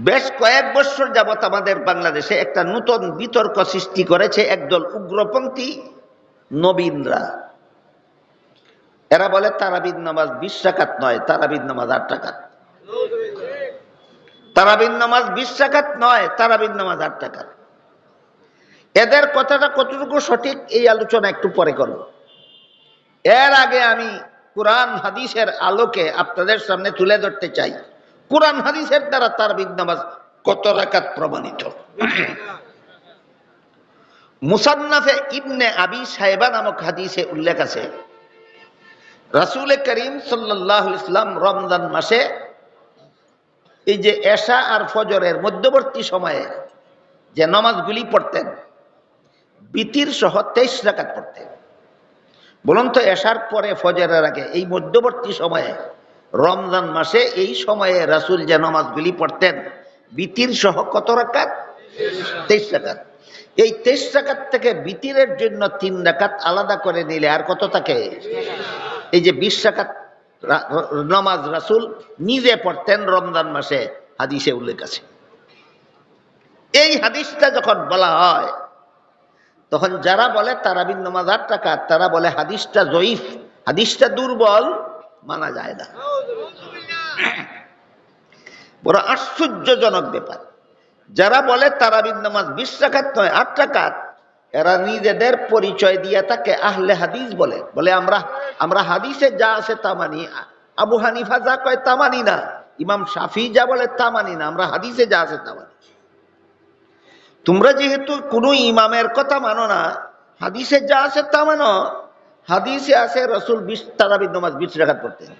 বেশ কয়েক বছর যাবৎ আমাদের বাংলাদেশে একটা নতুন বিতর্ক সৃষ্টি করেছে একদল উগ্রপন্থী নবীনরা। এরা বলে তারাবির নামাজ 20 রাকাত নয়, তারাবির নামাজ 8 রাকাত। তারাবির নামাজ 20 রাকাত নয়, তারাবির নামাজ 8 রাকাত। এদের কথাটা কতটুকু সঠিক এই আলোচনা একটু পরে করব। এর আগে আমি কুরআন হাদিসের আলোকে আপনাদের সামনে তুলে ধরতে চাই কুরআন হাদিসের দ্বারা তারাবির নামাজ কত রাকাত প্রমাণিত। মুসান্নাফে ইবনে আবি শায়বা নামক হাদিসে উল্লেখ আছে, রাসূল করিম সাল্লাল্লাহু আলাইহি ওয়াসাল্লাম রমজান মাসে এই যে এশা আর ফজরের মধ্যবর্তী সময়ে যে নামাজগুলি পড়তেন, বিতির সহ 23 রাকাত পড়তেন। বলুন তো, এশার পরে ফজরের আগে এই মধ্যবর্তী সময়ে রমজান মাসে এই সময়ে রাসূল যে নামাজগুলি পড়তেন বিতির সহ কত রাকাত? 23 রাকাত। এই 23 রাকাত থেকে বিতিরের জন্য 3 রাকাত আলাদা করে নিলে আর কত থাকে? এই যে 20 রাকাত নামাজ রাসূল নিজে পড়তেন রমজান মাসে, হাদিসে উল্লেখ আছে। এই হাদিসটা যখন বলা হয় তখন যারা বলে তারাবির নামাজ 8 রাকাত তারা বলে হাদিসটা জয়ীফ, হাদিসটা দুর্বল, মানা যায় না। বড় আশ্চর্যজনক ব্যাপার, যারা বলে তারাবির নামাজ 20 রাকাত নয় 8 রাকাত, এরা নিজেদের পরিচয় দিয়ে তাকে আহলে হাদিস বলে। বলে আমরা হাদিসে যা আছে তা মানি, আবু হানিফা যা কয় তা মানি না, ইমাম শাফি যা বলে তা মানি না, আমরা হাদিসে যা আছে তা মানি। তোমরা যেহেতু কোনো ইমামের কথা মানো না, হাদিসে যা আছে তা মানো। হাদিসে আছে রাসূল তারাবির নামাজ 20 রাকাত পড়তেন।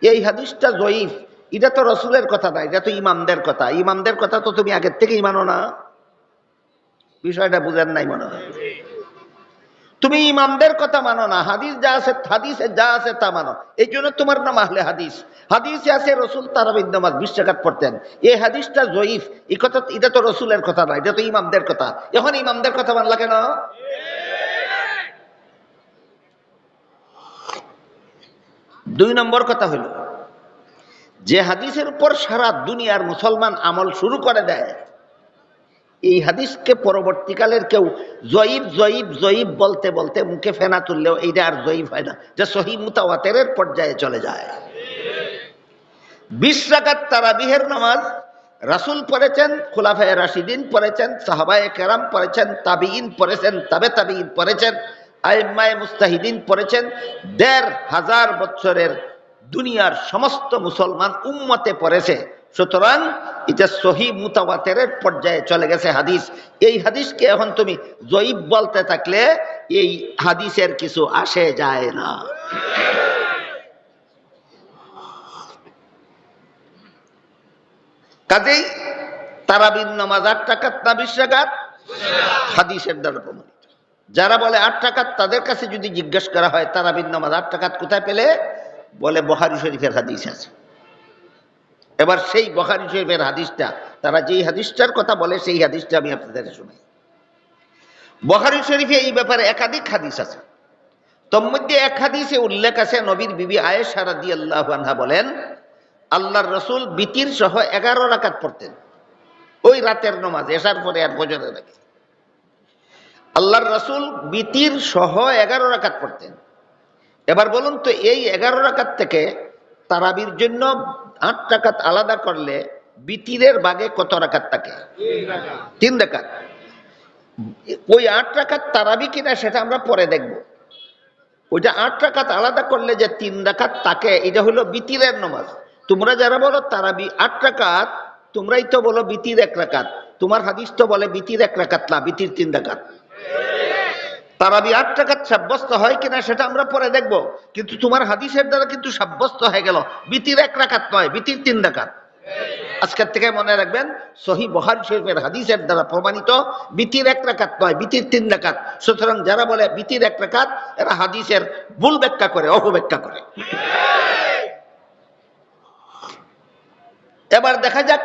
এই হাদিসটা জয়ীফ, এটা তো রাসূলের কথা না, এটা তো ইমামদের কথা। ইমামদের কথা তো তুমি আগের থেকেই মানো না, বিষয়টা বুঝেন নাই মনে হয়। তুমি ইমামদের কথা মানো না, হাদিস যা আছে হাদিসে যা আছে তা মানো, এই জন্য তোমার নাম আহলে হাদিস। হাদিসে আছে রাসূল তারাবির নামাজ 20 রাকাত পড়তেন, এই হাদিসটা জয়ীফ, এই কথা এটা তো রাসূলের কথা না, এটা তো ইমামদের কথা। এখন ইমামদের কথা মানলা কেন? দুই নম্বর কথা হলো, যে হাদিসের উপর সারা দুনিয়ার মুসলমান আমল শুরু করে দেয়, এই হাদিসকে পরবর্তীকালের কেউ জয়ীফ জয়ীফ জয়ীফ বলতে বলতে মুখে ফেনা তুললেও এইটা আর জয়ীফ হয় না, যে সহিহ মুতাওয়াতিরের পর্যায়ে চলে যায়। 20 রাকাত তারাবিহের নামাজ রাসূল পড়েছেন, খুলাফায়ে রাশিদিন পড়েছেন, সাহাবায়ে কেরাম পড়েছেন, তাবিঈন পড়েছেন, তাবে তাবিঈন পড়েছেন, আইম্মায়ে মুজতাহিদিন পড়েছেন। ১৫০০ বছরের দুনিয়ার সমস্ত মুসলমান উম্মতে পড়েছে। সুতরাং এটা সহিহ মুতাওয়াতিরের পর্যায়ে চলে গেছে হাদিস। এই হাদিসকে এখন তুমি জয়ীফ বলতে থাকলে এই হাদিসের কিছু আসে যায় না। কাজেই তারাবির নামাজ 8 রাকাত না 20 রাকাত? হাদিসের দ্বারা প্রমাণিত। যারা বলে 8 রাকাত তাদের কাছে যদি জিজ্ঞেস করা হয় তারাবির নামাজ 8 রাকাত কোথায় পেলে, বলে বুখারী শরীফের হাদিস আছে। এবার সেই বুখারী শরীফের হাদিসটা, তারা যেই হাদিসটার কথা বলে সেই হাদিসটা আমি আপনাদের শুনাই। বুখারী শরীফে এই ব্যাপারে একাধিক হাদিস আছে। তোর মধ্যে এক হাদিসে উল্লেখ আছে, নবীর বিবি আয়েশা রাদিয়াল্লাহু আনহা বলেন, আল্লাহর রাসূল বিতির সহ 11 রাকাত পড়তেন। ওই রাতের নামাজ এশার পরে আর ফজরের আগে আল্লাহর রাসূল বিতির সহ 11 রাকাত পড়তেন। এবার বলুন তো, এই 11 রাকাত থেকে তারাবির জন্য 8 রাকাত আলাদা করলে বিতিরের ভাগে কত রাকাত থাকে? 3 রাকাত। ওই 8 রাকাত তারাবি কিনা সেটা আমরা পরে দেখব। ওইটা 8 রাকাত আলাদা করলে যে 3 রাকাত থাকে, এটা হলো বিতিরের নামাজ। তোমরা যারা বলো তারাবি 8 রাকাত, তোমরাই তো বলো বিতির 1 রাকাত। তোমার হাদিস তো বলে বিতির 1 রাকাত না, বিতির 3 রাকাত। তারাবি 8 রাকাত সাব্যস্ত হয় কিনা সেটা আমরা পরে দেখব, কিন্তু তোমার হাদিসের দ্বারা কিন্তু সাব্যস্ত হয়ে গেল বিতির 1 রাকাত নয়, বিতির 3 রাকাত। আজকের থেকে মনে রাখবেন, সহিহ বুখারী শরীফের হাদিসের দ্বারা প্রমাণিত বিতির 1 রাকাত নয়, বিতির 3 রাকাত। সুতরাং যারা বলে বিতির 1 রাকাত, এরা হাদিসের ভুল ব্যাখ্যা করে, অপব্যাখ্যা করে। এবার দেখা যাক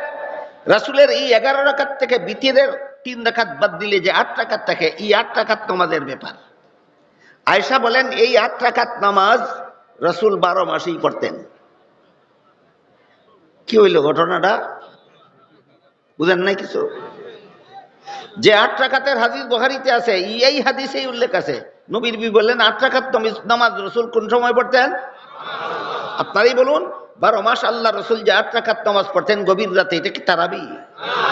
রাসূলের এই 11 রাকাত থেকে বিতিরের 3 রাকাত বাদ দিলে যে 8 রাকাত থাকে, এই 8 রাকাত নামাজের ব্যাপার। আয়েশা বলেন, এই 8 রাকাত নামাজ রাসূল 12 মাসেই পড়তেন। কি হইল ঘটনাটা? বুঝেন নাই কিছু? যে 8 রাকাতের হাদিস বুখারীতে আছে, এই হাদিসেই উল্লেখ আছে, নবীর বি বললেন 8 রাকাত নামাজ রাসূল কোন সময় পড়তেন? আপনারাই বলুন। 12 মাস আল্লাহ রাসূল যে 8 রাকাত নামাজ পড়তেন গভীর রাতে, এটা কি তারাবি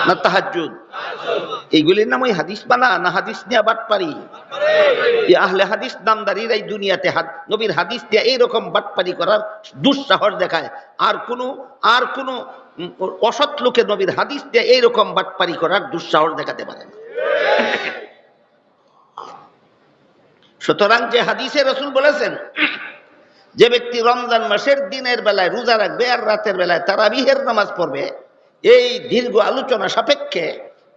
না তাহাজ্জুদ? এইগুলির নাম ওই হাদিস বানা না হাদিস নিয়ে বাটপারি? এই আহলে হাদিস নামদারির এই দুনিয়াতে নবীর হাদিস দিয়ে এইরকম বাটপারি করার দুঃসাহস দেখায়। আর কোন অসৎ লোকে নবীর হাদিস দিয়ে এইরকম বাটপারি করার দুঃসাহস দেখাতে পারে না। সুতরাং যে হাদিসে রাসূল বলেছেন যে ব্যক্তি রমজান মাসের দিনের বেলায় রোজা রাখবে আর রাতের বেলায় তারাবিহের নামাজ পড়বে, এই দীর্ঘ আলোচনা সাপেক্ষে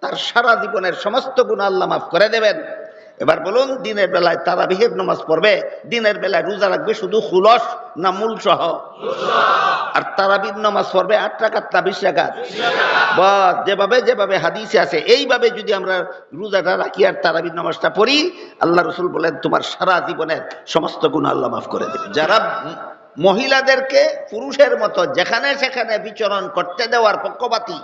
তার সারা জীবনের সমস্ত গুনাহ আল্লাহ মাফ করে দেবেন। এবার বলুন, দিনের বেলায় তারাবিহের নামাজ পড়বে, দিনের বেলায় রোজা রাখবে শুধু খুলস না মূল সহ? আর তারাবির নামাজ পড়বে 8 রাকাত না 20 রাকাত? বাস, যেভাবে হাদিসে আছে এইভাবে যদি আমরা রোজাটা রাখি আর তারাবির নামাজটা পড়ি, আল্লাহ রাসূল বলেন তোমার সারা জীবনের সমস্ত গুনাহ আল্লাহ মাফ করে দেবে। যারা মহিলাদেরকে পুরুষের মতো যেখানে সেখানে বিচরণ করতে দেওয়ার পক্ষপাতী,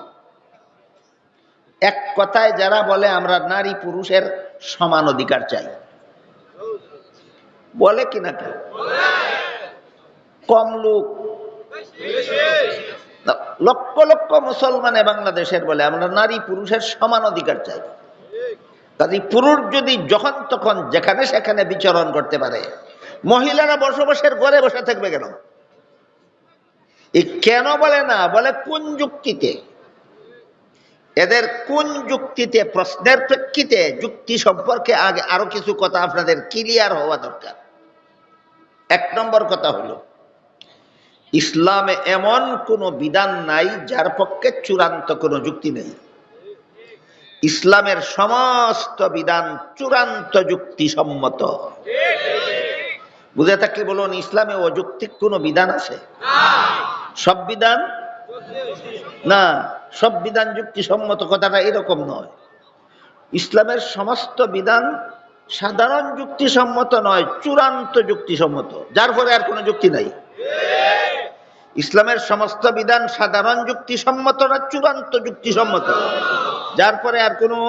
এক কথায় যারা বলে আমরা নারী পুরুষের সমান অধিকার চাই, বলে কিনা কেউ? কম লোক? লক্ষ লক্ষ মুসলমানে বাংলাদেশের বলে আমরা নারী পুরুষের সমান অধিকার চাই। কাজে পুরুষ যদি যখন তখন যেখানে সেখানে বিচরণ করতে পারে, মহিলারা বসবাসের ঘরে বসে থাকবে কেন? এই কেন বলে না, বলে কোন যুক্তিতে? এদের কোন যুক্তিতে? প্রশ্নের প্রেক্ষিতে যুক্তি সম্পর্কে আগে আরো কিছু কথা আপনাদের ক্লিয়ার হওয়া দরকার। 1 নম্বর কথা হলো, ইসলামে এমন কোন বিধান নাই যার পক্ষে চূড়ান্ত কোনো যুক্তি নেই। ইসলামের সমস্ত বিধান চূড়ান্ত যুক্তিসম্মত। বুঝে থাকলে বলুন, ইসলামে অযৌক্তিক কোনো বিধান আছে? সব বিধান না, সব বিধান যুক্তিসম্মত কথাটা এরকম নয়। ইসলামের সমস্ত বিধান সাধারণ যুক্তিসম্মত নয়, চূড়ান্ত যুক্তিসম্মত, যার পরে আর কোনো যুক্তি নাই। ইসলামের সমস্ত বিধান সাধারণ যুক্তিসম্মত না, চূড়ান্ত যুক্তিসম্মত, যার পরে আর কোনো।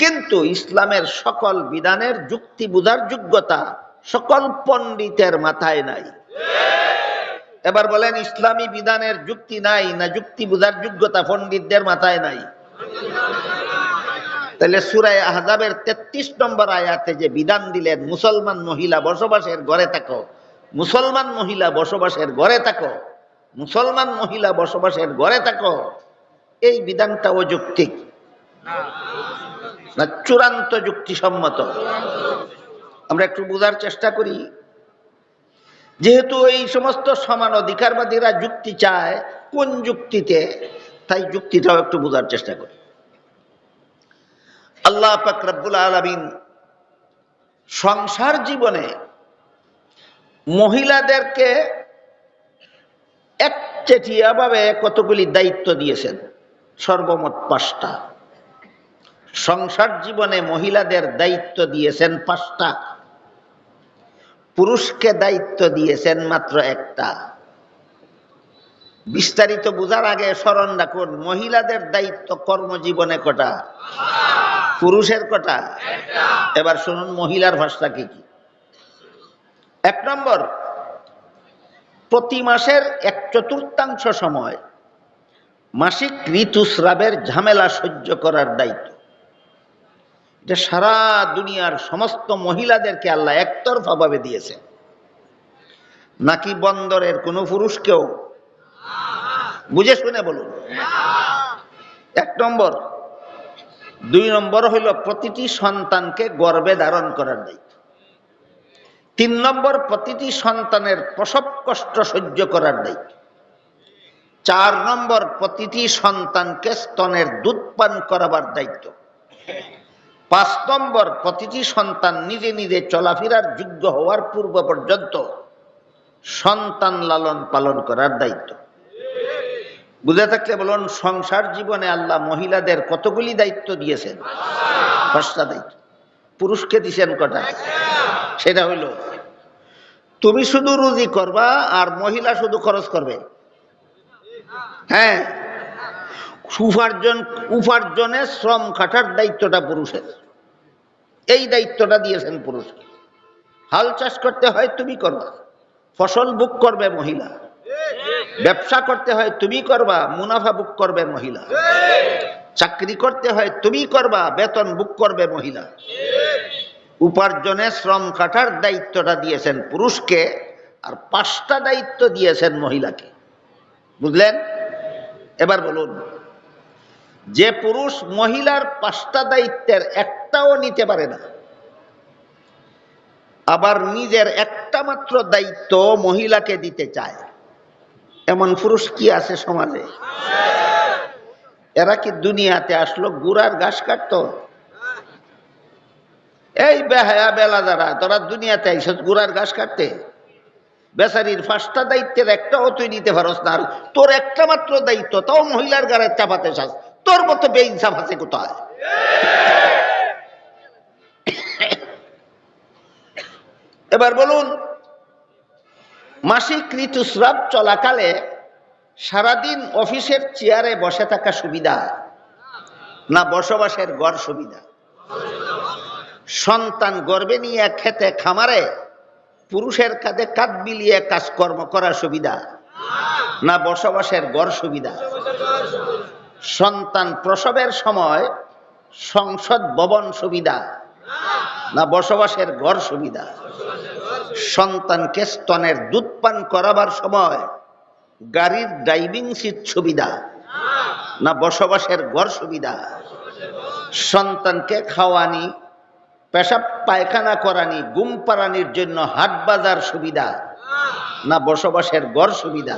কিন্তু ইসলামের সকল বিধানের যুক্তি বুঝার যোগ্যতা সকল পণ্ডিতের মাথায় নাই। এবার বলেন, ইসলামী বিধানের যুক্তি নাই না যুক্তি বুঝার যোগ্যতা পণ্ডিতদের মাথায় নাই? তাহলে সূরা আহজাবের 33 নম্বর আয়াতে যে বিধান দিলেন, মুসলমান মহিলা বসবাসের ঘরে থাকো, মুসলমান মহিলা বসবাসের ঘরে থাকো, মুসলমান মহিলা বসবাসের ঘরে থাকো, এই বিধানটা অযৌক্তিক না চূড়ান্ত যুক্তিসম্মত? আমরা একটু বোঝার চেষ্টা করি। যেহেতু এই সমস্ত সমান অধিকারবাদীরা যুক্তি চায়, কোন যুক্তিতে, তাই যুক্তিটাও একটু বোঝার চেষ্টা করি। আল্লাহ পাক রব্বুল আলামিন সংসার জীবনে মহিলাদেরকে একচেটিয়া ভাবে কতগুলি দায়িত্ব দিয়েছেন? সর্বমোট 5টা। সংসার জীবনে মহিলাদের দায়িত্ব দিয়েছেন 5টা, পুরুষকে দায়িত্ব দিয়েছেন মাত্র 1টা। বিস্তারিত বোঝার আগে স্মরণ রাখুন, মহিলাদের দায়িত্ব কর্মজীবনে কটা? পুরুষের কটা? এবার শুনুন মহিলার ভাষা কি কি। 1 নম্বর, প্রতি মাসের 1/4 সময় মাসিক ঋতুস্রাবের ঝামেলা সহ্য করার দায়িত্ব। এটা সারা দুনিয়ার সমস্ত মহিলাদেরকে আল্লাহ একতরফা ভাবে দিয়েছে, নাকি বন্দরের কোনো পুরুষকেও? বুঝে শুনে বলুন। 1 নম্বর। 2 নম্বর হইল প্রতিটি সন্তানকে গর্ভে ধারণ করার দায়িত্ব। 3 নম্বর, প্রতিটি সন্তানের প্রসব কষ্ট সহ্য করার দায়িত্ব। 4 নম্বর, প্রতিটি সন্তানকে স্তনের দুধ পান করাবার দায়িত্ব। 5 নম্বর, প্রতিটি সন্তান নিজে নিজে চলাফেরার যোগ্য হওয়ার পূর্ব পর্যন্ত সন্তান লালন পালন করার দায়িত্ব। বুঝে থাকলে বলুন, সংসার জীবনে আল্লাহ মহিলাদের কতগুলি দায়িত্ব দিয়েছেন? 5টা দায়িত্ব। পুরুষকে দিয়েছেন কটা? সেটা হইল, তুমি শুধু রুজি করবা আর মহিলা শুধু খরচ করবে। হ্যাঁ, উপার্জনে শ্রম খাটার দায়িত্বটা পুরুষের। এই দায়িত্বটা দিয়েছেন পুরুষকে। হাল চাষ করতে হয় তুমি করবা, ফসল বুক করবে মহিলা। ব্যবসা করতে হয় তুমি করবা, মুনাফা বুক করবে মহিলা। চাকরি করতে হয় তুমি করবা, বেতন বুক করবে মহিলা। উপার্জনে শ্রম খাটার দায়িত্বটা দিয়েছেন পুরুষকে, আর 5টা দায়িত্ব দিয়েছেন মহিলাকে। বুঝলেন? এবার বলুন, যে পুরুষ মহিলার 5টা দায়িত্বের একটাও নিতে পারে না, আবার নিজের একটা মাত্র দায়িত্ব মহিলাকে দিতে চায়, এমন পুরুষ কি আছে সমাজে? এরা কি দুনিয়াতে আসলো গুড়ার ঘাস কাটতো? এই বেহায়া বেলা যারা, তোরা দুনিয়াতে আইসত গুড়ার ঘাস কাটতে? বেচারির 5টা দায়িত্বের একটাও তুই নিতে পারস না, আর তোর একটা মাত্র দায়িত্ব, তাও মহিলার গাড়ে চাপাতে চাস। তোর মতো বেইনসাফ আছে কোথায়? এবার বলুন, মাসিক ঋতুস্রাব চলাকালে সারাদিন অফিসের চেয়ারে বসে থাকা সুবিধা না বসবাসের ঘর সুবিধা? সন্তান গর্ভে নিয়ে খেতে খামারে পুরুষের কাঁধে কাঁধ মিলিয়ে কাজকর্ম করা সুবিধা না বসবাসের ঘর সুবিধা? সন্তান প্রসবের সময় সংসদ ভবন সুবিধা না বসবাসের ঘর সুবিধা? সন্তানকে স্তনের দুধ পান করাবার সময় গাড়ির ড্রাইভিং সিট সুবিধা না বসবাসের ঘর সুবিধা? সন্তানকে খাওয়ানি, পেশাব পায়খানা করানি, ঘুম পাড়ানির জন্য হাট বাজার সুবিধা না বসবাসের ঘর সুবিধা?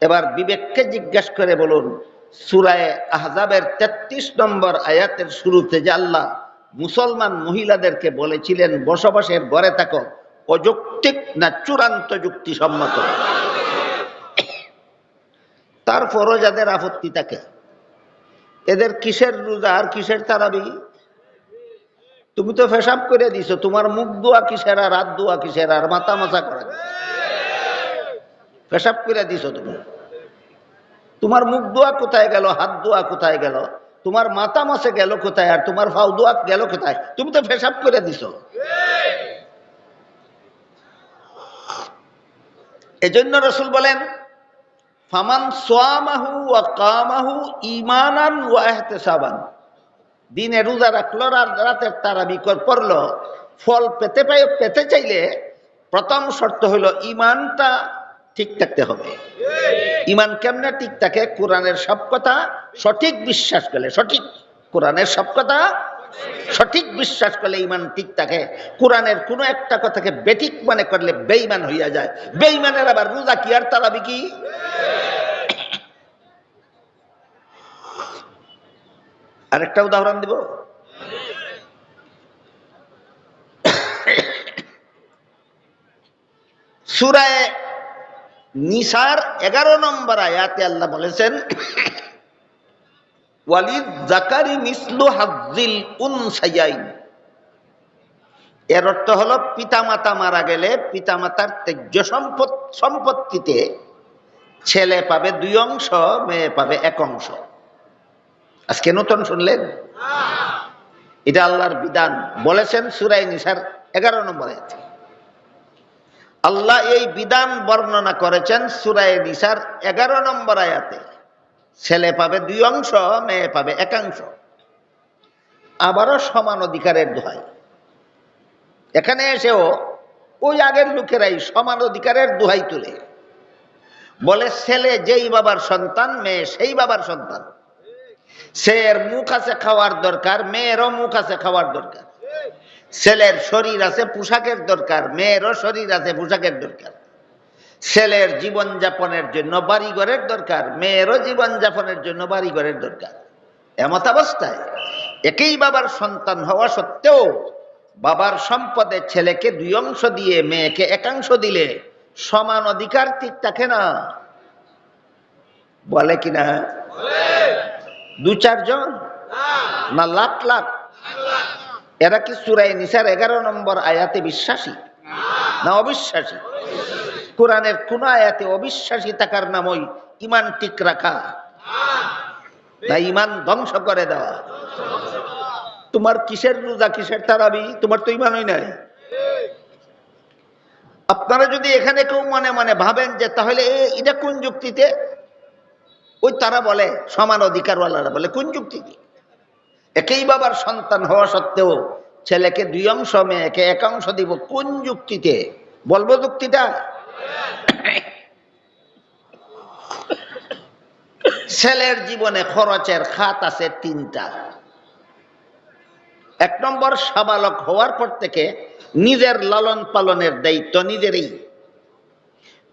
এবার বিবেককে জিজ্ঞাসা করে বলুন, সূরা আহজাবের 33 নম্বর আয়াতের শুরুতে যে আল্লাহ মুসলমান মহিলাদেরকে বলেছিলেন বসবাসের ঘরে থাকো, অযৌক্তিক না চূড়ান্ত যুক্তিসম্মত? তারপরও যাদের আপত্তি থাকে, এদের কিসের রোজা আর কিসের তারাবি? তুমি তো পেশাব করে দিছো, তোমার মুখ দোয়া কিসের আর হাত দোয়া কিসের আর মাথা মাথা করে পেশাব করে দিছো তুমি। তোমার মুখ দোয়া কোথায় গেল, হাত দোয়া কোথায় গেল, তোমার মাথা মাসে গেল কোথায়, আর তোমার ফাউ দোয়া গেল কোথায়? তুমি তো পেশাব করে দিছো। এজন্য রাসূল বলেন, ফামান সামাহু ওয়া কামাহু ঈমানান ওয়া ইহতিসাবান, দিনে রোজা রাখলো আর রাতের তারাবি পড়লো, ফল পেতে চাইলে প্রথম শর্ত হলো ঈমানটা ঠিক থাকতে হবে। ঈমান কেমনে ঠিক থাকে? কোরআনের সব কথা সঠিক বিশ্বাস করলে, সঠিক কোরআনের সব কথা সঠিক বিশ্বাস করলে ঈমান ঠিক থাকে। কোরআনের কোনো একটা কথাকে বেঠিক মনে করলে বেঈমান হইয়া যায়। বেঈমানের আবার রোজা কি আর তারাবি কি? আরেকটা উদাহরণ দিব। সূরা নিসার 11 নম্বর আয়াতে আল্লাহ বলেছেন, ওয়ালিদ যাকারি মিসলু হাজ্জিল উনসায়াইন। এর অর্থ হলো পিতামাতা মারা গেলে পিতামাতার ত্যায্য সম্পত্তিতে ছেলে পাবে 2 অংশ, মেয়ে পাবে 1 অংশ। আজকে নতুন শুনলেন? এটা আল্লাহর বিধান বলেছেন সূরা নিসার 11 নম্বর আয়াতে। আল্লাহ এই বিধান বর্ণনা করেছেন সূরা নিসার 11 নম্বর আয়াতে। ছেলে পাবে 2 অংশ, মেয়ে পাবে 1 অংশ। আবারও সমান অধিকারের দোহাই। এখানে এসেও ওই আগের লোকেরাই সমান অধিকারের দোহাই তুলে বলে, ছেলে যেই বাবার সন্তান, মেয়ে সেই বাবার সন্তান। ছেলের মুখ আছে খাওয়ার দরকার, মেয়েরও মুখ আছে খাওয়ার দরকার। ছেলের শরীর আছে পোশাকের দরকার, মেয়েরও শরীর আছে পোশাকের দরকার। ছেলের জীবনযাপনের জন্য বাড়িঘরের দরকার, মেয়েরও জীবনযাপনের জন্য বাড়িঘরের দরকার। এমত অবস্থায় একই বাবার সন্তান হওয়া সত্ত্বেও বাবার সম্পদে ছেলেকে 2 অংশ দিয়ে মেয়েকে 1 অংশ দিলে সমান অধিকার ঠিক থাকে না? বলে কিনা? 2-4 জন না লাখ লাখ? এরা কি সূরা নিসার 11 নম্বর আয়াতে বিশ্বাসী না অবিশ্বাসী? কোরআনের কোন আয়াতে অবিশ্বাসী থাকার নামই ঈমান ঠিক রাখা? না ইমান ধ্বংস করে দেওয়া? তোমার কিসের রোজা, কিসের তারাবি? তোমার তো ইমানই নাই। আপনারা যদি এখানে কেউ মনে মনে ভাবেন যে তাহলে এটা কোন যুক্তিতে, ওই তারা বলে সমান অধিকারওয়ালারা বলে কোন যুক্তিতে? একই বাবার সন্তান হওয়া সত্ত্বেও ছেলেকে 2 অংশ, মেয়েকে 1 অংশ দিব, কোন যুক্তিতে? বলবো যুক্তিটা? ছেলের জীবনে খরচের খাত আছে 3টা। 1 নম্বর, সাবালক হওয়ার পর থেকে নিজের লালন পালনের দায়িত্ব নিজেরই।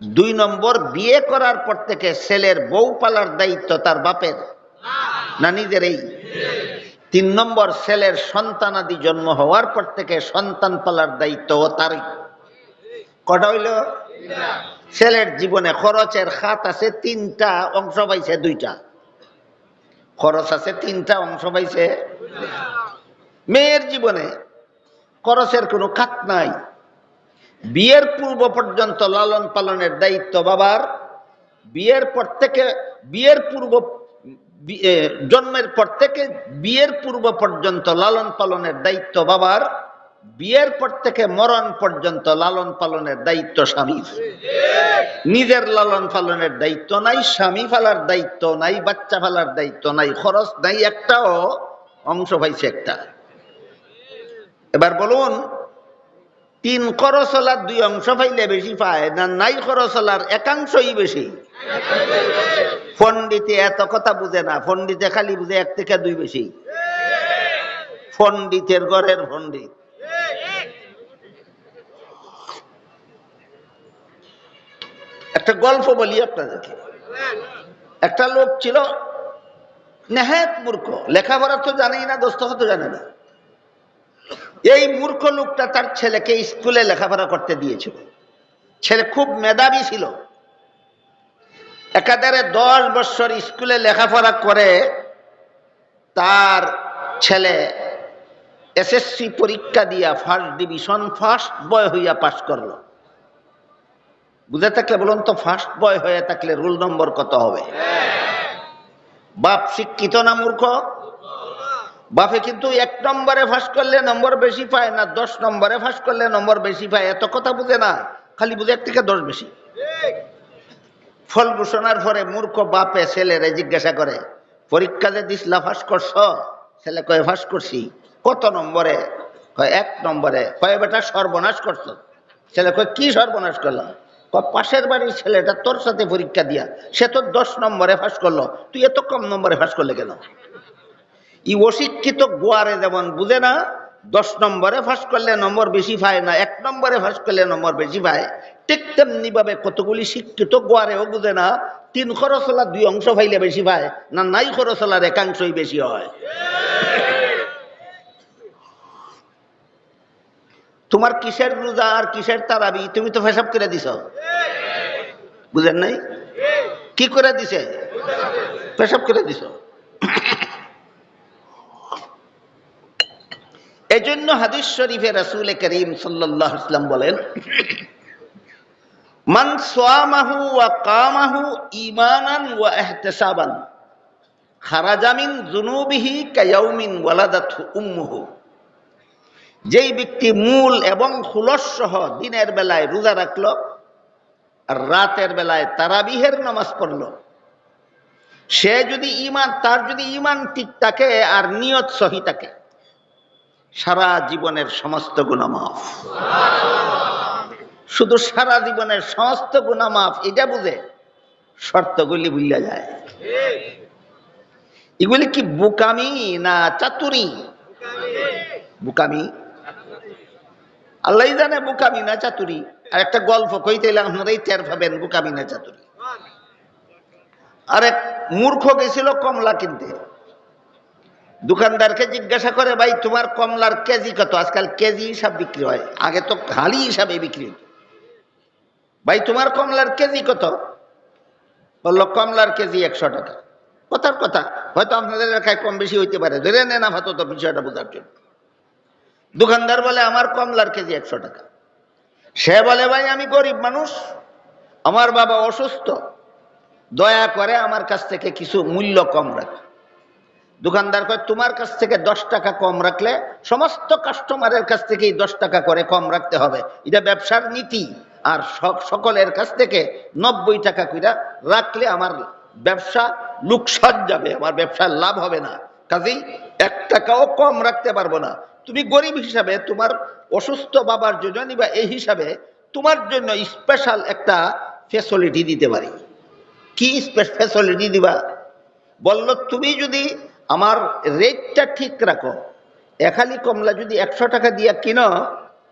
2 নম্বর, বিয়ে করার পর থেকে ছেলের বউ পালার দায়িত্ব তার বাপের না নিজেরই। 3 নম্বর, ছেলের সন্তানাদি জন্ম হওয়ার পর থেকে সন্তান পালার দায়িত্ব ও তারই। কটা হইল? ছেলের জীবনে খরচের খাত আছে 3টা, অংশ পাইছে 2টা। খরচ আছে 3টা, অংশ পাইছে। মেয়ের জীবনে খরচের কোনো খাত নাই। বিয়ের পূর্ব পর্যন্ত লালন পালনের দায়িত্ব বাবার। বিয়ের পর থেকে জন্মের পর থেকে বিয়ের পূর্ব পর্যন্ত লালন পালনের দায়িত্ব বাবার। বিয়ের পর থেকে মরণ পর্যন্ত লালন পালনের দায়িত্ব স্বামীর। নিজের লালন পালনের দায়িত্ব নাই, স্বামী ফালার দায়িত্ব নাই, বাচ্চা ফালার দায়িত্ব নাই, খরচ নাই একটাও, অংশ পাইছে একটা। এবার বলুন, 3 খরচলার 2 অংশ পাইলে বেশি পায় না নাই খরচলার 1 অংশই বেশি? পণ্ডিতে এত কথা বুঝে না, পণ্ডিতে খালি বুঝে 1 থেকে 2 বেশি। পণ্ডিতের ঘরের পণ্ডিত। একটা গল্প বলি আপনাদেরকে। একটা লোক ছিল নেহাত মূর্খ, লেখাপড়া তো জানেই না, দস্তখত তো জানে না। এই মূর্খ লোকটা তার ছেলেকে স্কুলে লেখাপড়া করতে দিয়েছিল। ছেলে খুব মেধাবী ছিল। একাধারে 10 বছর স্কুলে লেখাপড়া করে তার ছেলে এসএসসি পরীক্ষা দিয়া ফার্স্ট ডিভিশন, ফার্স্ট বয় হইয়া পাস করলো। বুঝে থাকলে বলুন তো, ফার্স্ট বয় হয়ে থাকলে রোল নম্বর কত হবে? বাপ শিক্ষিত না মূর্খ? বাপে কিন্তু 1 নম্বরে ফাঁস করলে নম্বর বেশি পায় না 10 নম্বরে ফাঁস করলে নম্বর বেশি পায়, এত কথা বুঝে না, খালি বুঝে 1 থেকে 10 বেশি। ফল ঘোষণার পরে মূর্খ বাপে ছেলেরে জিজ্ঞাসা করে, পরীক্ষা যে দিসলা ফাঁস করছ? ছেলে কয়ে ফাঁস করছি। কত নম্বরে? কয় 1 নম্বরে। কয় বেটা সর্বনাশ করছ। ছেলে কয় কি সর্বনাশ করলাম? কয় পাশের বাড়ির ছেলেটা তোর সাথে পরীক্ষা দিয়া সে তো 10 নম্বরে ফাঁস করলো, তুই এত কম নম্বরে ফাঁস করলে কেন? ই অশিক্ষিত গোয়ারে যেমন বুঝে না 10 নম্বরে ফাঁস করলে নম্বর বেশি পায় না, 1 নম্বরে ফাঁস করলে নম্বর বেশি পায়, ঠিক তেমনি ভাবে কতগুলি শিক্ষিত গোয়ারেও বুঝে না 3 খরচলার 2 অংশ পাইলে বেশি পায় না নাই খরচলার 1 অংশই বেশি হয়। তোমার কিসের রোজা আর কিসের তারাবি? তুমি তো হিসাব করে দিছ, বুঝেন নাই? কি করে দিছে? হিসাব করে দিছ। এজন্য হাদিস শরীফে রাসূল করিম সাল্লাল্লাহু আলাইহি ওয়াসাল্লাম বলেন, মান সামাহু ওয়া কামাহু ঈমানান ওয়া ইহতিসাবান খারাজা মিন যুনুবিহি কায়াউমিন ওয়ালাদাতহু উম্মুহু। যেই ব্যক্তি মূল এবং খুলস সহ দিনের বেলায় রোজা রাখলো আর রাতের বেলায় তারাবিহের নামাজ পড়লো, সে যদি তার যদি ঈমান ঠিক থাকে আর নিয়ত সহি থাকে, সারা জীবনের সমস্ত গুনাহ মাফ। শুধু সারা জীবনের সমস্ত গুনাহ মাফ এটা বুঝে শর্তগুলি ভুলে যায়। এগুলি কি বোকামি না চাতুরি? বোকামি। আল্লাহ জানে বোকামি না চাতুরি। আর একটা গল্প কইতে আপনারাই টের পাবেন বোকামি না চাতুরি। আরেক মূর্খ গেছিল কমলা কিনতে। দোকানদারকে জিজ্ঞাসা করে, ভাই তোমার কমলার কেজি কত? আজকাল কেজি হিসাব বিক্রি হয়, আগে তো হালি হিসাবে বিক্রি হতো। ভাই তোমার কমলার কেজি কত? বললো কমলার কেজি 100 টাকা। কথার কথা, হয়তো আপনাদের এলাকায় কম বেশি হইতে পারে, ধরে নেন আপাতত বিষয়টা বোঝার জন্য। দোকানদার বলে আমার কমলার কেজি 100 টাকা। সে বলে, ভাই আমি গরিব মানুষ, আমার বাবা অসুস্থ, দয়া করে আমার কাছ থেকে কিছু মূল্য কম রাখ। দোকানদার কয় তোমার কাছ থেকে 10 টাকা কম রাখলে সমস্ত কাস্টমারের কাছ থেকেই 10 টাকা করে কম রাখতে হবে, এটা ব্যবসার নীতি। আর সকলের কাছ থেকে 90 টাকা করে রাখলে আমার ব্যবসা লোকসান যাবে, আমার ব্যবসার লাভ হবে না, কাজেই 1 টাকাও কম রাখতে পারবো না। তুমি গরিব হিসাবে তোমার অসুস্থ বাবার জন্য নিবা, এই হিসাবে তোমার জন্য স্পেশাল একটা ফ্যাসিলিটি দিতে পারি। কি ফ্যাসিলিটি দিবা? বলল তুমি যদি আমার রেটটা ঠিক রাখো, একালি কমলা যদি 100 টাকা দিয়ে কিনো,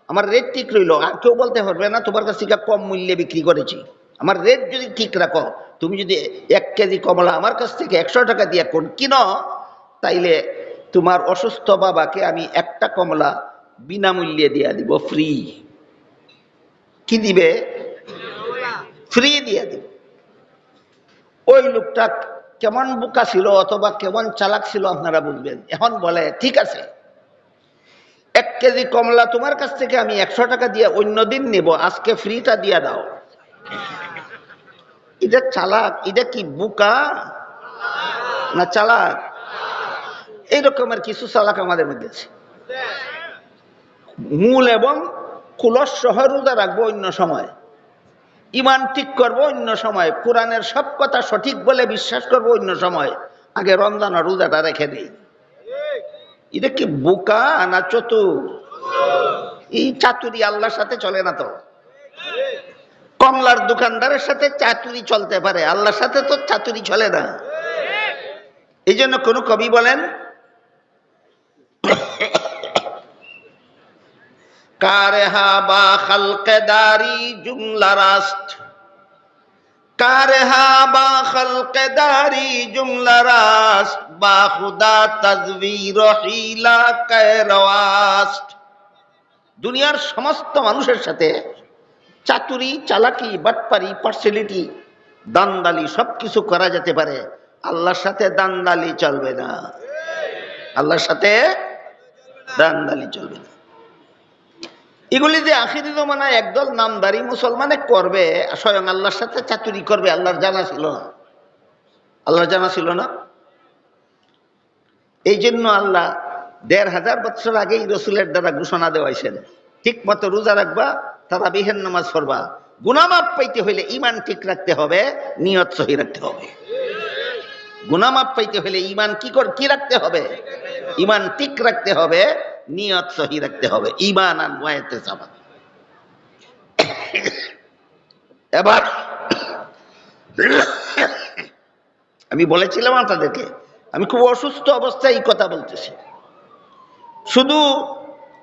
আমার রেট ঠিক রইল, আর কেউ বলতে পারবে না তোমার কাছ থেকে কম মূল্যে বিক্রি করেছি। আমার রেট যদি ঠিক রাখো, তুমি যদি 1 কেজি কমলা আমার কাছ থেকে 100 টাকা দিয়ে কিনো, তাইলে তোমার অসুস্থ বাবাকে আমি একটা কমলা বিনামূল্যে দিয়ে দিব, ফ্রি। কি দিবে? ফ্রি দিয়ে দিব। ওই লোকটা কেমন বোকা ছিল অথবা কেমন চালাক ছিল আপনারা বুঝবেন। এখন বলে ঠিক আছে, 1 কেজি কমলা তোমার কাছ থেকে আমি 100 টাকা দিয়ে অন্যদিন নেব, আজকে ফ্রিটা দিয়ে দাও। এটা চালাক? এটা কি বোকা না চালাক? এই রকমের কিছু চালাক আমাদের মধ্যে আছে। মূল এবং খুলস সহ রোজা রাখবো অন্য সময়, ইমান ঠিক করবো অন্য সময়, কোরআনের সব কথা সঠিক বলে বিশ্বাস করবো অন্য সময়, আগে রমজান আর রোজাটা রেখে দেই। এটা কি বোকা না চতুর? এই চাতুরি আল্লাহর সাথে চলে না তো। কমলার দোকানদারের সাথে চাতুরি চলতে পারে, আল্লাহর সাথে তো চাতুরি চলে না। এই জন্য কোন কবি বলেন, কারেহা বা খালকেদারি জুমলা রাস্ট, কারেহা বা খালকেদারি জুমলা রাস্ট, বা খুদা তাজবীর হিলা কায়রাওয়াস্ট। দুনিয়ার সমস্ত মানুষের সাথে চাতুরি, চালাকি, বাটপারি, পার্সিয়ালিটি, দান্দালি সবকিছু করা যেতে পারে, আল্লাহর সাথে দান্দালি চলবে না। আল্লাহর সাথে দান্দালি চলবে না। এগুলি যে আখিরি জমানায় একদল নামদারি মুসলমানে করবে, স্বয়ং আল্লাহর সাথে চাতুরি করবে, আল্লাহর জানা ছিল না। আল্লাহর জানা ছিল না। এই জন্য আল্লাহ 1500 বছর আগেই রসুলের দ্বারা ঘোষণা দেওয়াইছেন, ঠিক মতো রোজা রাখবা, তারাবিহের নামাজ পড়বা। গুনাহ মাফ পাইতে হইলে ইমান ঠিক রাখতে হবে, নিয়ত সহি রাখতে হবে। গুনাহ মাফ পাইতে হইলে ইমান কি রাখতে হবে? ইমান ঠিক রাখতে হবে, নিয়ত সহি রাখতে হবে। ঈমান আর ইহতিসাব। এবার আমি বলেছিলাম আপনাদেরকে, আমি খুব অসুস্থ অবস্থায় এই কথা বলতেছি। শুধু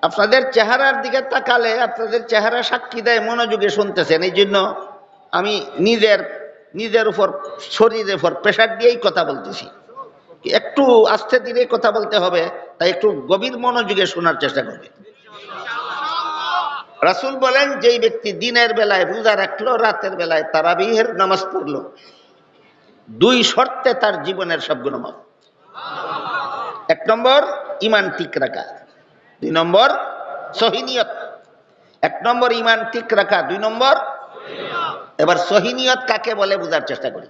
আপনাদের চেহারার দিকে তাকালে আপনাদের চেহারা সাক্ষী দেয় মনোযোগে শুনতেছেন, এই জন্য আমি নিজের উপর, শরীরের উপর প্রেশার দিয়েই কথা বলতেছি। একটু আস্তে ধীরে কথা বলতে হবে, তাই একটু গভীর মনোযোগে শোনার চেষ্টা করবে। রাসূল বলেন, যেই ব্যক্তি দিনের বেলায় রোজা রাখলো, রাতের বেলায় তারাবিহের নামাজ পড়লো, 2 শর্তে তার জীবনের সব গুনাহ মাফ। 1 নম্বর ইমান ঠিক রাখা, 2 নম্বর সহি নিয়ত। 1 নম্বর ইমান ঠিক রাখা, 2 নম্বর। এবার সহি নিয়ত কাকে বলে বোঝার চেষ্টা করি।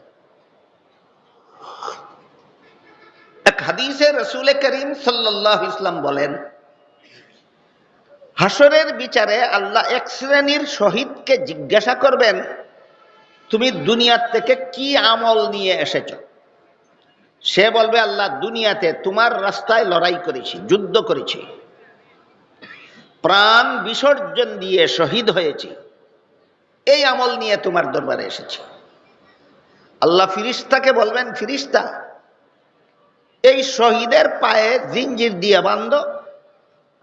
এক হাদিসে রাসূল করিম সাল্লাল্লাহু আলাইহি ওয়াসাল্লাম বলেন, হাসরের বিচারে আল্লাহ এক শ্রেণীর শহীদকে জিজ্ঞাসা করবেন, তুমি দুনিয়ার থেকে কি আমল নিয়ে এসেছ? সে বলবে, আল্লাহ দুনিয়াতে তোমার রাস্তায় লড়াই করেছি, যুদ্ধ করেছি, প্রাণ বিসর্জন দিয়ে শহীদ হয়েছি, এই আমল নিয়ে তোমার দরবারে এসেছি। আল্লাহ ফিরিস্তাকে বলবেন, ফিরিস্তা, এই শহীদের পায়ে জিঞ্জির দিয়ে বাঁধো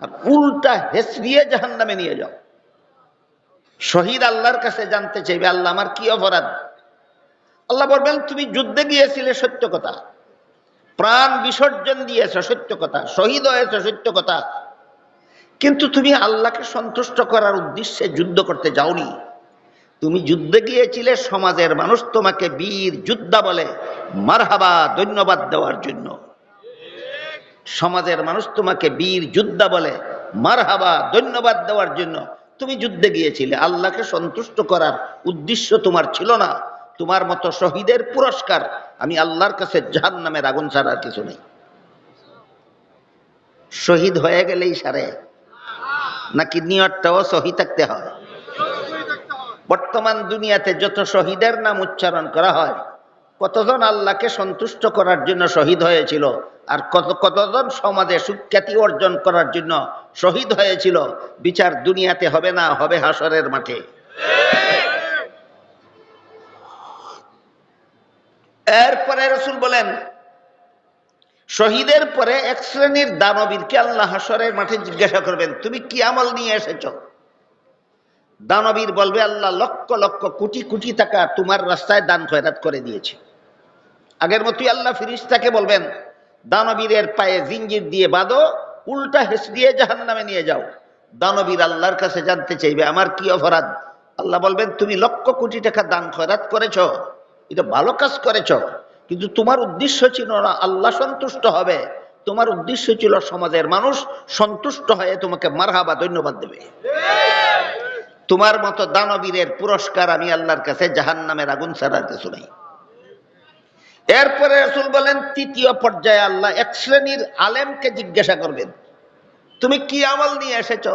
আর উল্টা হেসড়িয়ে জাহান্নামে নিয়ে যাও। শহীদ আল্লাহর কাছে জানতে চাইবে, আল্লাহ আমার কি অপরাধ? আল্লাহ বলবেন, তুমি যুদ্ধে গিয়েছিলে সত্য কথা, প্রাণ বিসর্জন দিয়েছ সত্য কথা, শহীদ হয়েছ সত্য কথা, কিন্তু তুমি আল্লাহকে সন্তুষ্ট করার উদ্দেশ্যে যুদ্ধ করতে যাওনি। তুমি যুদ্ধে গিয়েছিলে সমাজের মানুষ তোমাকে বীর যোদ্ধা বলে মারহাবা, ধন্যবাদ দেওয়ার জন্য। সমাজের মানুষ তোমাকে বীর যোদ্ধা বলে মারহাবা, ধন্যবাদ দেওয়ার জন্য তুমি যুদ্ধে গিয়েছিলে। আল্লাহকে সন্তুষ্ট করার উদ্দেশ্য তোমার ছিল না। তোমার মতো শহীদের পুরস্কার আমি আল্লাহর কাছে জাহান্নামের আগুন ছাড়া আর কিছু নেই। শহীদ হয়ে গেলেই সারে, নাকি নিয়তটাও সহি থাকতে হয়? বর্তমান দুনিয়াতে যত শহীদের নাম উচ্চারণ করা হয়, কতজন আল্লাহকে সন্তুষ্ট করার জন্য শহীদ হয়েছিল, আর কতজন সমাজে সুখ্যাতি অর্জন করার জন্য শহীদ হয়েছিল, বিচার দুনিয়াতে হবে না, হবে হাসরের মাঠে। এরপরে রাসূল বলেন, শহীদের পরে এক শ্রেণীর দানবীরকে আল্লাহ হাসরের মাঠে জিজ্ঞাসা করবেন, তুমি কি আমল নিয়ে এসেছো? দানবীর বলবে, আল্লাহ লক্ষ লক্ষ কোটি কোটি টাকা তোমার রাস্তায় দান খয়রাত করে দিয়েছে। আগের মতোই আল্লাহ ফেরেশতাকে বলবেন, দানবীরের পায়ে জিঞ্জির দিয়ে বাঁধো, উল্টা হেসড়িয়ে জাহান্নামে নিয়ে যাও। দানবীর আল্লাহর কাছে জানতে চাইবে, আমার কি অপরাধ? আল্লাহ বলবেন, তুমি লক্ষ কোটি টাকা দান খয়রাত করেছ, এটা ভালো কাজ করেছ, কিন্তু তোমার উদ্দেশ্য ছিল না আল্লাহ সন্তুষ্ট হবে, তোমার উদ্দেশ্য ছিল সমাজের মানুষ সন্তুষ্ট হয়ে তোমাকে মারহাবা ধন্যবাদ দেবে। তোমার মতো দানবীরের পুরস্কার আমি আল্লাহর কাছে জাহান্নামের আগুন ছাড়া কিছু নাই। এরপরে রাসূল বলেন, তৃতীয় পর্যায়ে আল্লাহ এক শ্রেণীর আলেমকে জিজ্ঞাসা করবেন, তুমি কি আমল নিয়ে এসেছ?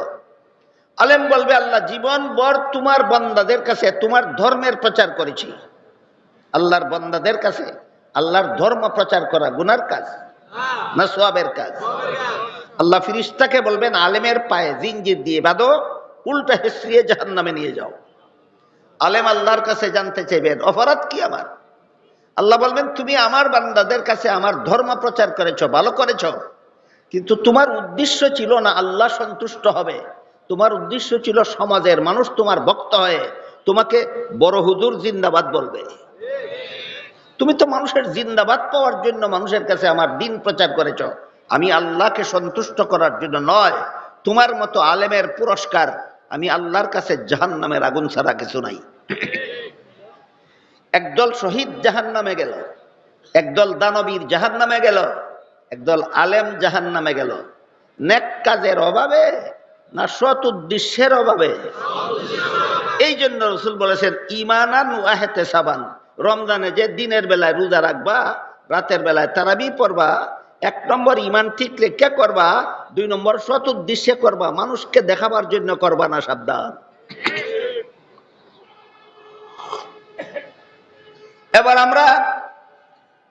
আলেম বলবে, আল্লাহ জীবন ভর তোমার বান্দাদের কাছে তোমার ধর্মের প্রচার করেছি। আল্লাহর বান্দাদের কাছে আল্লাহর ধর্ম প্রচার করা গুনার কাজ না সওয়াবের কাজ? আল্লাহ ফেরেশতাকে বলবেন, আলেমের পায়ে জিঞ্জির দিয়ে বাঁধো, উল্টা হেসড়িয়ে জাহান্নামে নিয়ে যাও। আলেম আল্লাহর কাছে জানতে চাইবেন, অপরাধ কি আমার? আল্লাহ বলবেন, তুমি আমার বান্দাদের কাছে আমার ধর্ম প্রচার করেছ, ভালো করেছ, কিন্তু তোমার উদ্দেশ্য ছিল না আল্লাহ সন্তুষ্ট হবে, তোমার উদ্দেশ্য ছিল সমাজের মানুষ তোমার ভক্ত হয়ে তোমাকে বড় হুজুর জিন্দাবাদ বলবে। তুমি তো মানুষের জিন্দাবাদ পাওয়ার জন্য মানুষের কাছে আমার দিন প্রচার করেছ, আমি আল্লাহকে সন্তুষ্ট করার জন্য নয়। তোমার মতো আলেমের পুরস্কার আমি আল্লাহর কাছে জাহান্নামের আগুন ছাড়া কিছু নাই। একদল শহীদ জাহান্নামে গেল, একদল দানবীর জাহান্নামে গেল, একদল আলেম জাহান্নামে গেল। নেক কাজের অভাবে না সৎ উদ্দেশ্যের অভাবে? এই জন্য রাসূল বলেছেন, ঈমানান ওয়া ইহতিসাবান, রমজানে যে দিনের বেলায় রোজা রাখবা, রাতের বেলায় তারাবি পড়বা, 1 নম্বর ঈমান ঠিক রেখে করবা, 2 নম্বর সৎ উদ্দেশ্যে করবা, মানুষকে দেখাবার জন্য করবা না, সাবধান। এবার আমরা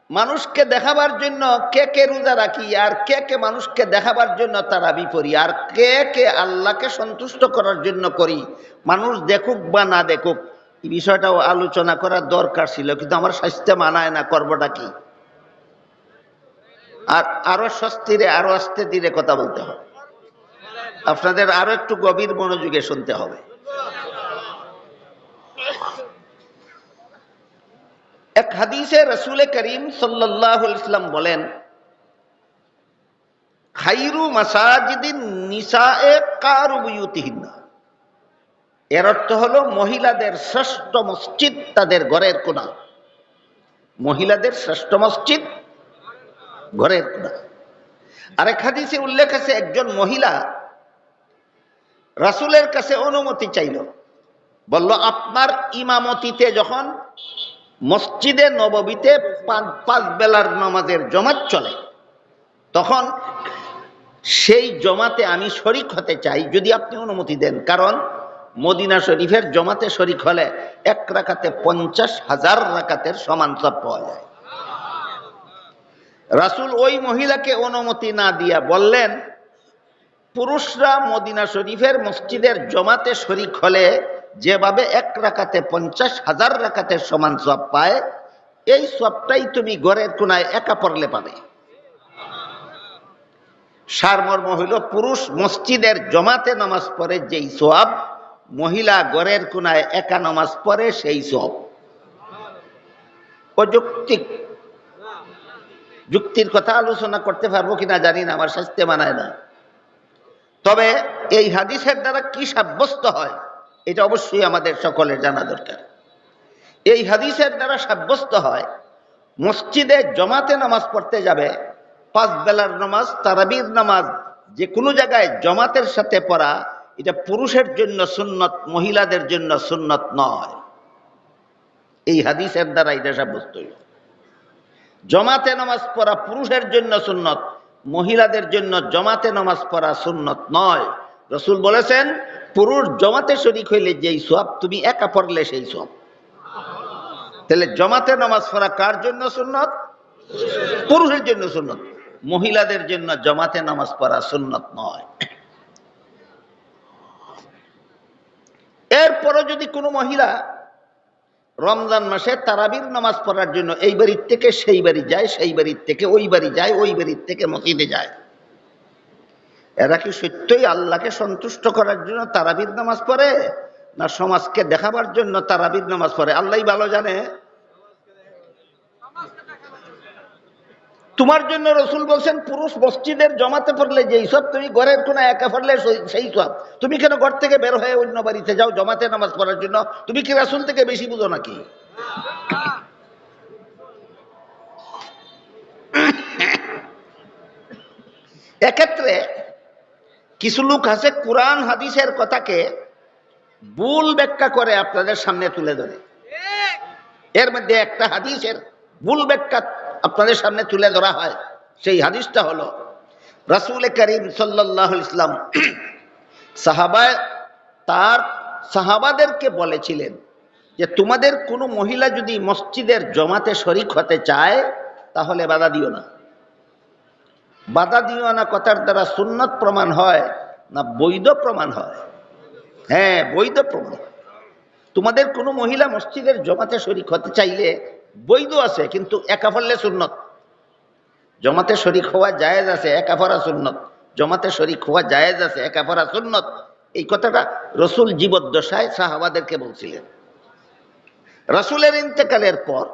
মানুষকে দেখাবার জন্য কে কে রোজা রাখি, আর কে কে মানুষকে দেখাবার জন্য তারাবি পড়ি, আর কে কে আল্লাহকে সন্তুষ্ট করার জন্য করি, মানুষ দেখুক বা না দেখুক, এই বিষয়টাও আলোচনা করার দরকার ছিল, কিন্তু আমার স্বাস্থ্য মানায় না, করবোটা কি? আর আরো স্বস্তিরে আরো আস্তে ধীরে কথা বলতে হবে, আপনাদের আরো একটু গভীর মনোযোগে শুনতে হবে। এক হাদিসে রাসূল করিম সাল্লাল্লাহু আলাইহি ওয়াসাল্লাম বলেন, খায়রু মাসাজিদিন নিসায়ে কারু বুয়ুতিহিন্না, এর অর্থ হলো মহিলাদের শ্রেষ্ঠ মসজিদ তাদের ঘরের কোণা। মহিলাদের শ্রেষ্ঠ মসজিদ ঘরের কোণা। আরেক হাদিসে উল্লেখ আছে, একজন মহিলা রাসূলের কাছে অনুমতি চাইল, বলল, আপনার ইমামতিতে যখন মসজিদে নববীতে 5 বেলার নামাজের জমাত চলে, তখন সেই জমাতে আমি শরীক হতে চাই, যদি আপনি অনুমতি দেন। কারণ মদিনা শরীফের জমাতে শরীক হলে 1 রাকাতে 50,000 রাকাতের সমান সওয়াব পাওয়া যায়। রাসূল ওই মহিলাকে অনুমতি না দিয়া বললেন, পুরুষরা মদিনা শরীফের মসজিদের জমাতে শরীক হলে যেভাবে 1 রাকাতে 50,000 রাকাতের সমান সওয়াব পায়, এই সওয়াবটাই তুমি ঘরের কোণায় একা পড়লে পাবে। সারমর্ম হইল, পুরুষ মসজিদের জমাতে নামাজ পড়ে যেই সওয়াব, মহিলা ঘরের কোণায় একা নামাজ পড়ে সেই সওয়াব। অযৌক্তিক যুক্তির কথা আলোচনা করতে পারবো কিনা জানি না, আমার স্বাস্থ্য মানায় না। তবে এই হাদিসের দ্বারা কি সাব্যস্ত হয়, এটা অবশ্যই আমাদের সকলের জানা দরকার। এই হাদিসের দ্বারা সাব্যস্ত হয়, মসজিদে জমাতে নামাজ পড়তে যাবে, 5 বেলার নামাজ, তারাবির নামাজ যে কোনো জায়গায় জমাতের সাথে পড়া, এটা পুরুষের জন্য সুন্নত, মহিলাদের জন্য সুন্নত নয়। এই হাদিসের দ্বারা এটা সাব্যস্ত হইল। জমাতে নামাজ পড়া পুরুষের জন্য সুন্নত, মহিলাদের জন্য জমাতে নামাজ পড়া সুন্নত নয়। রাসূল বলেছেন পুরুষ জমাতে শরীক হইলে যেই সওয়াব, তুমি একা পড়লে সেই সওয়াব। তাহলে জমাতে নামাজ পড়া কার জন্য সুন্নত? পুরুষের জন্য সুন্নত। মহিলাদের জন্য জমাতে নামাজ পড়া সুন্নত নয়। এরপরও যদি কোনো মহিলা রমজান মাসে তারাবির নামাজ পড়ার জন্য এই বাড়ির থেকে সেই বাড়ি যায়, সেই বাড়ির থেকে ওই বাড়ি যায়, ওই বাড়ির থেকে মসজিদে যায়, এরা কি সত্যই আল্লাহকে সন্তুষ্ট করার জন্য তারাবির নামাজ পড়ে, না সমাজকে দেখাবার জন্য তারাবির নামাজ পড়ে? আল্লাহই ভালো জানে। তোমার জন্য রাসূল বলছেন পুরুষ মসজিদের জমাতে পড়লে যেই সব, তুমি ঘরের কোণে একা পড়লে সেই সব। তুমি কেন ঘর থেকে বের হয়ে অন্য বাড়িতে যাও জমাতে নামাজ পড়ার জন্য? তুমি কি রাসূল থেকে বেশি বুঝো নাকি? এক্ষেত্রে কিছু লোক আছে কোরআন হাদিসের কথাকে ভুল ব্যাখ্যা করে আপনাদের সামনে তুলে ধরে। এর মধ্যে একটা হাদিসের ভুল ব্যাখ্যা আপনাদের সামনে তুলে ধরা হয়। সেই হাদিসটা হলো রাসূল করিম সাল্লাল্লাহু আলাইহি ওয়াসাল্লাম তার সাহাবাদেরকে বলেছিলেন যে তোমাদের কোনো মহিলা যদি মসজিদের জমাতে শরীক হতে চায় তাহলে বাধা দিও না। বাধা দিও না কথার দ্বারা সুন্নত প্রমাণ হয় না বৈধ প্রমাণ হয়? হ্যাঁ, বৈধ প্রমাণ। তোমাদের কোনো মহিলা মসজিদের জমাতে শরীক হতে চাইলে বৈধ আছে, কিন্তু একা পড়লে সুন্নত। জমাতে শরীক হওয়া জায়েজ আছে, একা পড়া সুন্নত। জমাতে শরীক হওয়া জায়েজ আছে, একা পড়া সুন্নত। এই কথাটা রাসূল জীবদ্দশায় সাহাবাদেরকে বলছিলেন। রাসূলের ইন্তেকালের পর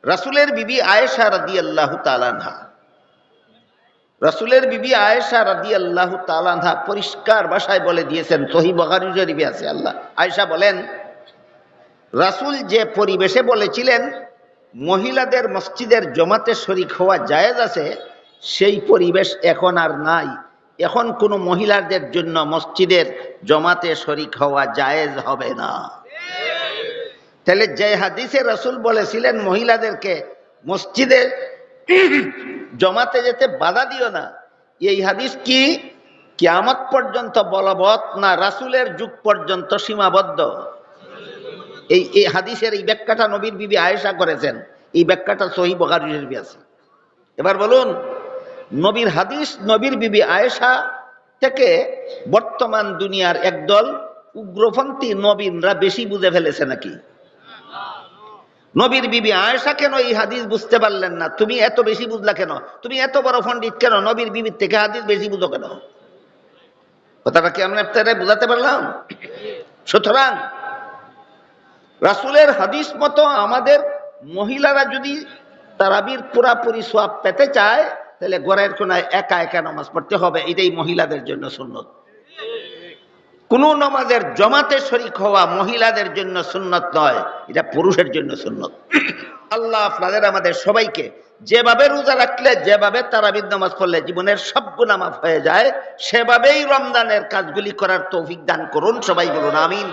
রাসূলের বিবি আয়েশা রাদিয়াল্লাহু তাআলা আনহা, রাসূলের বিবি আয়েশা রাদিয়াল্লাহু তাআলা আনহা পরিষ্কার ভাষায় বলে দিয়েছেন, সহিহ বুখারী শরীফে আছে। আয়েশা বলেন রাসূল যে পরিবেশে বলেছিলেন মহিলাদের মসজিদের জমাতে শরীক হওয়া জায়েজ আছে, সেই পরিবেশ এখন আর নাই। এখন কোনো মহিলাদের জন্য মসজিদের জমাতে শরীক হওয়া জায়েজ হবে না। তাহলে যে হাদিসে রাসূল বলেছিলেন মহিলাদেরকে মসজিদে জমাতে যেতে বাধা দিও না, এই হাদিস কি কিয়ামত পর্যন্ত বলবৎ না রাসূলের যুগ পর্যন্ত সীমাবদ্ধ? এই হাদিসের এই ব্যাখ্যাটা নবীর বিবি আয়েশা করেছেন। এই ব্যাখ্যাটা সহিহ বুখারী শরীফে আছে। এবার বলুন, নবীর হাদিস নবীর বিবি আয়েশা থেকে বর্তমান দুনিয়ার একদল উগ্রপন্থী নবীনরা বেশি বুঝে ফেলেছে নাকি? নবীর বিবি আয়েশা কেন এই হাদিস বুঝতে পারলেন না? তুমি এত বেশি বুঝলা কেন? তুমি এত বড় পণ্ডিত কেন? নবীর বিবির থেকে হাদিস বেশি বুঝো কেন? কথাটা কি আমরা আপনারা বুঝাতে পারলাম? সুতরাং রাসূলের হাদিস মতো আমাদের মহিলারা যদি তারাবির পুরাপুরি সওয়াব পেতে চায় তাহলে ঘরের কোনায় একা একা নামাজ পড়তে হবে। এটাই মহিলাদের জন্য সুন্নত। কোন নামাজের জমাতে শরীক হওয়া মহিলাদের জন্য সুন্নত নয়, এটা পুরুষের জন্য সুন্নত। আল্লাহ আপনাদের আমাদের সবাইকে যেভাবে রোজা রাখলে, যেভাবে তারাবির নামাজ পড়লে জীবনের সব গুনাহ মাফ হয়ে যায়, সেভাবেই রমজানের কাজগুলি করার তৌফিক দান করুন। সবাই বলুন আমিন।